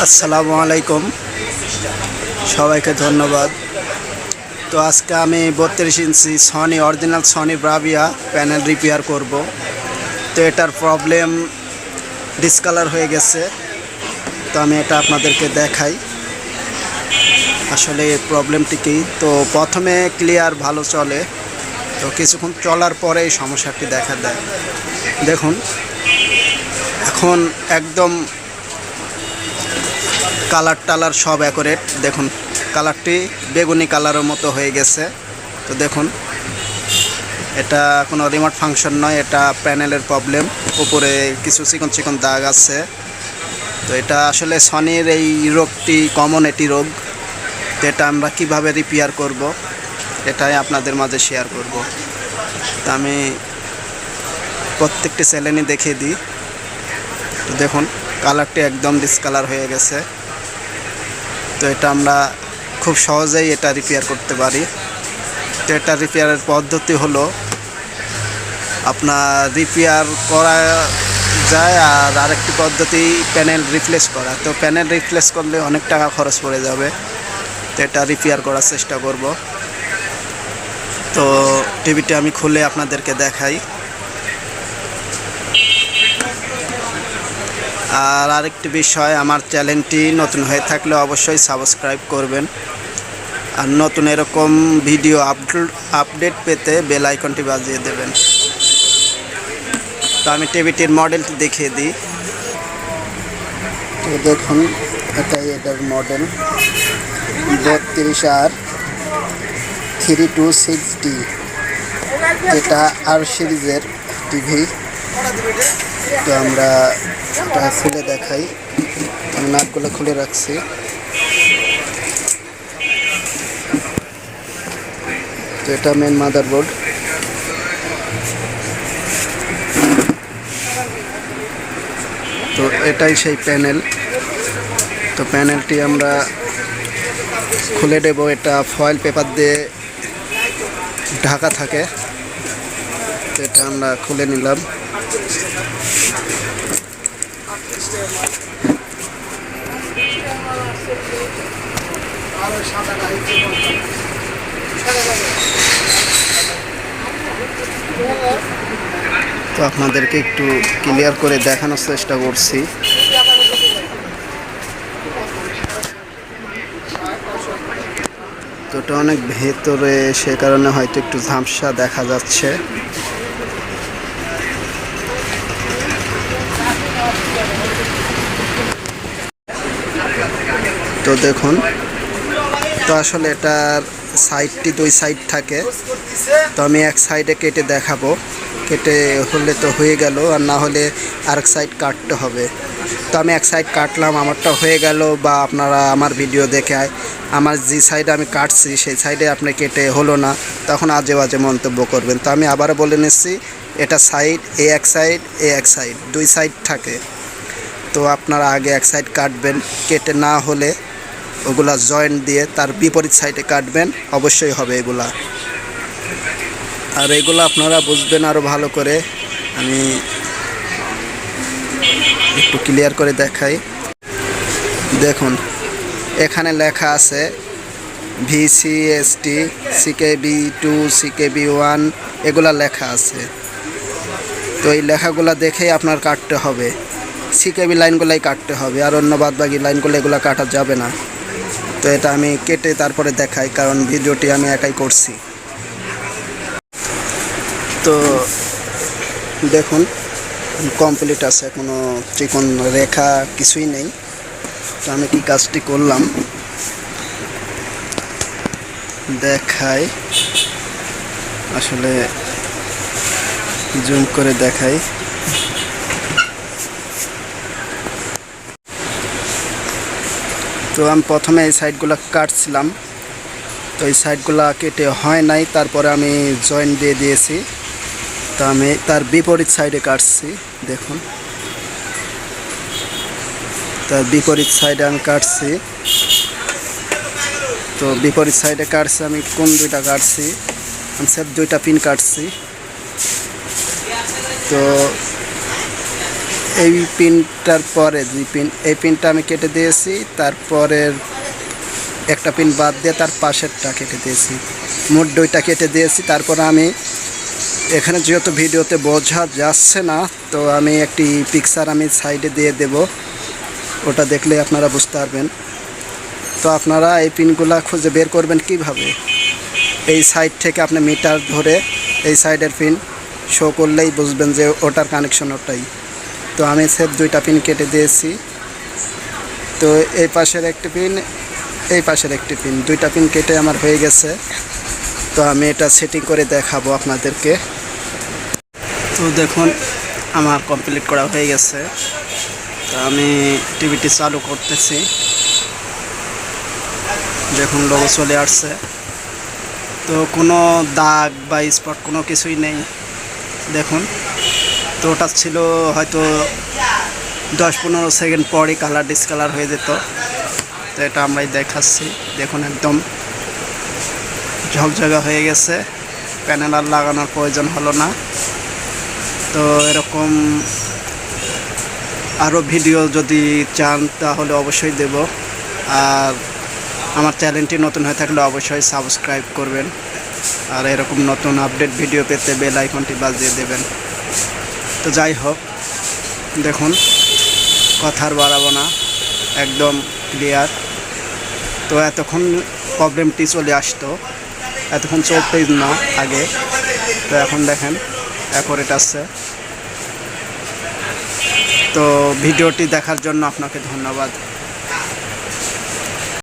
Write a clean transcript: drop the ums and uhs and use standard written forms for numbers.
আসসালামু আলাইকুম, সবাইকে ধন্যবাদ। তো আজকে আমি 32 inch original Sony Bravia panel repair করব। তো এটার প্রবলেম ডিসকালার হয়ে গেছে। তো আমি এটা আপনাদেরকে দেখাই আসলে প্রবলেমটি কী। তো প্রথমে ক্লিয়ার ভালো চলে, তো কিছুক্ষণ চলার পরে এই সমস্যাটি দেখা দেয়। দেখুন এখন একদম কালার টালার সব অ্যাকুরেট। দেখুন কালারটি বেগুনি কালারের মতো হয়ে গেছে। তো দেখুন এটা কোনো রিমোট ফাংশন নয়, এটা প্যানেলের প্রবলেম। উপরে কিছু চিকন চিকন দাগ আছে। তো এটা আসলে সনির এই রোগটি কমন এটি রোগ। তো এটা আমরা কিভাবে রিপেয়ার করব এটাই আপনাদের মাঝে শেয়ার করব। তো আমি প্রত্যেকটি চ্যানেলই দেখিয়ে দিই। তো দেখুন কালারটি একদম ডিসকালার হয়ে গেছে। তো এটা আমরা খুব সহজেই এটা রিপেয়ার করতে পারি। তো এটা রিপেয়ারের পদ্ধতি হলো আপনার রিপেয়ার করা যায়, আর আরেকটি পদ্ধতি প্যানেল রিপ্লেস করা। তো প্যানেল রিপ্লেস করলে অনেক টাকা খরচ পড়ে যাবে। তো এটা রিপেয়ার করার চেষ্টা করব। তো টিভিটি আমি খুলে আপনাদেরকে দেখাই। আর আরেকটি বিষয়, আমার চ্যানেলটি নতুন হয়ে থাকলে অবশ্যই সাবস্ক্রাইব করবেন, আর নতুন এরকম ভিডিও আপডেট পেতে বেল আইকনটি বাজিয়ে দেবেন। তো আমি টিভিটির মডেলটি দেখিয়ে দিই। তো দেখুন এটার মডেল 32R326D, যেটা আর সিরিজের টিভি। তো আমরা এটা খুলে দেখাই। আমি নাটগুলো খুলে রাখছি। তো এটা মেন মাদারবোর্ড। তো এটাই সেই প্যানেল। তো প্যানেলটি আমরা খুলে দেব। এটা ফয়েল পেপার দিয়ে ঢাকা থাকে। তো এটা আমরা খুলে নিলাম। তো আপনাদেরকে একটু ক্লিয়ার করে দেখানোর চেষ্টা করছি। তো এটা অনেক ভেতরে, সে কারণে হয়তো একটু ঝাপসা দেখা যাচ্ছে। তো দেখুন, তো আসলে এটার সাইডটি দুই সাইড থাকে। তো আমি এক সাইডে কেটে দেখাবো। কেটে হলে তো হয়ে গেল, আর না হলে আরেক সাইড কাটতে হবে। তো আমি এক সাইড কাটলাম, আমারটা হয়ে গেল। বা আপনারা আমার ভিডিও দেখে আমার যে সাইডে আমি কাটছি সেই সাইডে আপনি কেটে হলো না, তখন আজে বাজে মন্তব্য করবেন। তো আমি আবারও বলে নিচ্ছি, এটা সাইড এক সাইড এক সাইড, দুই সাইড থাকে। তো আপনারা আগে এক সাইড কাটবেন, কেটে না হলে ওগুলা জয়েন্ট দিয়ে তার বিপরীত সাইডে কাটবেন, অবশ্যই হবে এগুলা। আর এগুলো আপনারা বুঝবেন আরও ভালো করে। আমি একটু ক্লিয়ার করে দেখাই। দেখুন এখানে লেখা আছে VCST, CKB2, CKB1, এগুলা লেখা আছে। তো এই লেখাগুলো দেখেই আপনার কাটতে হবে। CKB লাইনগুলাই কাটতে হবে, আর অন্য বাদবাকি লাইনগুলো এগুলো কাটা যাবে না। তো এটা আমি কেটে তারপরে দেখাই, কারণ ভিডিওটি আমি একাই করছি। তো দেখুন কমপ্লিট আছে, কোনো চিকন রেখা কিছুই নেই। তো আমি কি কাজটি করলাম দেখাই, আসলে জুম করে দেখাই। তো আমি প্রথমে এই সাইডগুলো কাটছিলাম। তো এই সাইডগুলো কেটে হয় নাই, তারপরে আমি জয়েন্ট দিয়ে দিয়েছি। তো আমি তার বিপরীত সাইডে কাটছি। দেখুন তার বিপরীত সাইডে আমি কাটছি। তো বিপরীত সাইডে কাটছি আমি। কোন দুইটা কাটছি? আমি স্যার দুইটা পিন কাটছি। তো এই পিনটার পরে 2 পিন, এই পিনটা আমি কেটে দিয়েছি, তারপরের একটা পিন বাদ দিয়ে তার পাশেরটা কেটে দিয়েছি, মোট 2টা কেটে দিয়েছি। তারপর আমি এখানে যেহেতু ভিডিওতে বোঝা যাচ্ছে না, তো আমি একটি পিকচার আমি সাইডে দিয়ে দেব, ওটা দেখলে আপনারা বুঝতে পারবেন। তো আপনারা এই পিনগুলা খুঁজে বের করবেন কিভাবে। এই সাইড থেকে আপনি মিটার ধরে এই সাইডের পিন শো করলেই বুঝবেন যে ওটার কানেকশন ওটাই। তো আমি সেট 2টা পিন কেটে দিয়েছি। তো এই পাশের একটি পিন, এই পাশের একটি পিন, 2টা পিন কেটে আমার হয়ে গেছে। তো আমি এটা সেটিং করে দেখাবো আপনাদেরকে। তো দেখুন আমার কমপ্লিট করা হয়ে গেছে। তো আমি টিভিটি চালু করতেছি, দেখুন লোগো চলে আসছে। তো কোনো দাগ বা স্পট কোনো কিছুই নেই দেখুন। তো ওটা ছিল হয়তো 10-15 সেকেন্ড পরই কালার ডিসকালার হয়ে যেত। তো এটা আমরাই দেখাচ্ছি, দেখুন একদম ঝকঝকা হয়ে গেছে, প্যানেল আর লাগানোর প্রয়োজন হলো না। তো এরকম আরও ভিডিও যদি চান তাহলে অবশ্যই দেব। আর আমার চ্যানেলটি নতুন হয়ে থাকলে অবশ্যই সাবস্ক্রাইব করবেন, আর এরকম নতুন আপডেট ভিডিও পেতে বেল আইকনটি বাজিয়ে দেবেন। তো যাই হোক, দেখুন কথা আর বাড়াবো না, একদম ক্লিয়ার। তো এতক্ষণ প্রবলেমটি চলে আসতো, এতক্ষণ চলতেই না আগে, তো এখন দেখেন অ্যাকুরেট আসছে। তো ভিডিওটি দেখার জন্য আপনাকে ধন্যবাদ।